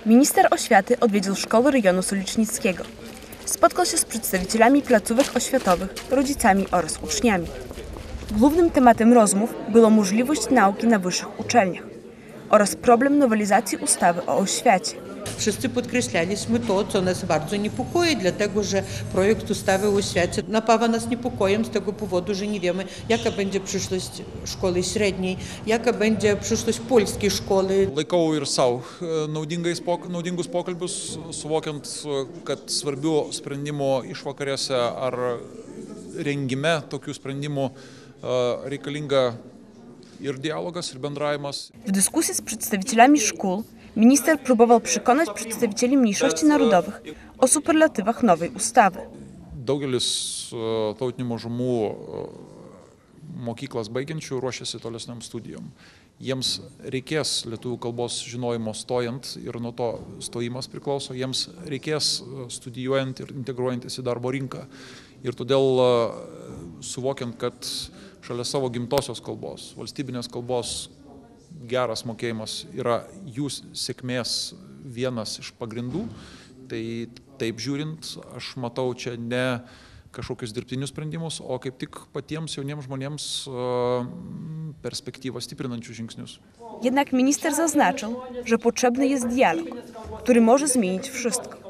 Minister oświaty odwiedził szkoły rejonu solicznickiego. Spotkał się z przedstawicielami placówek oświatowych, rodzicami oraz uczniami. Głównym tematem rozmów była możliwość nauki na wyższych uczelniach oraz problem nowelizacji ustawy o oświacie. Wszyscy podkreślaliśmy to, co nas bardzo niepokoi, dlatego że projekt ustawy o oświacie napawa nas niepokojem z tego powodu, że nie wiemy, jaka będzie przyszłość szkoły średniej, jaka będzie przyszłość polskiej szkoły. Laikau ir savo naudingus pokalbius, suvokiant, kad svarbių sprendimų išvakarėse ar rengime tokių sprendimų reikalinga ir dialogas, ir bendravimas. W dyskusji z przedstawicielami szkół minister próbował przekonać przedstawicieli mniejszości narodowych o superlatywach nowej ustawy. Daugelis tautinių mažumų mokyklas baigiančių ruošiasi tolesniam studijom. Jiems reikės lietuvių kalbos žinojimo stojant ir nuo to stojimas priklauso. Jiems reikės studijuojant ir integruojantis į darbo rinką. Ir todėl suvokiant, kad šalia savo gimtosios kalbos, valstybinės kalbos geras mokėjimas yra jų sėkmės vienas iš pagrindų, tai taip žiūrint, aš matau čia ne kažkokius dirbtinius sprendimus, o kaip tik patiems jauniems žmonėms perspektyvą stiprinančius žingsnius. Jednak minister zaznaczył, że potrzebny jest dialog, który może zmienić wszystko.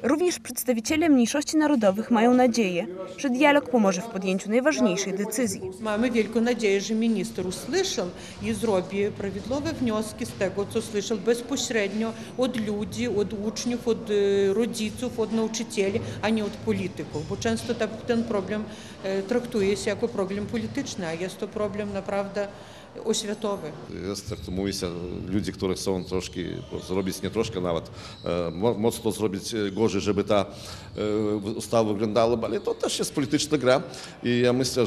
Również przedstawiciele mniejszości narodowych mają nadzieję, że dialog pomoże w podjęciu najważniejszej decyzji. Mamy wielką nadzieję, że minister usłyszał i zrobi prawidłowe wnioski z tego, co słyszał bezpośrednio od ludzi, od uczniów, od rodziców, od nauczycieli, a nie od polityków, bo często ten problem traktuje się jako problem polityczny, a jest to problem naprawdę oświatowy. Jest, jak to mówi się, ludzie, którzy chcą troszkę zrobić, nie troszkę nawet, mocno zrobić gorzej, żeby ta ustawa wyglądała, ale to też jest polityczna gra i ja myślę,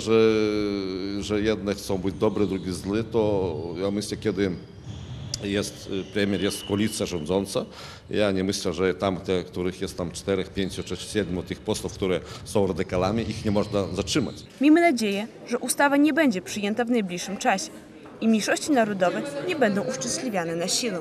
że jedne chcą być dobre, drugie złe, to ja myślę, kiedy jest premier, jest koalicja rządząca. Ja nie myślę, że tam, których jest tam 4, 5 czy 7 tych posłów, które są radykalami, ich nie można zatrzymać. Miejmy nadzieję, że ustawa nie będzie przyjęta w najbliższym czasie i mniejszości narodowe nie będą uszczęśliwiane na siłę.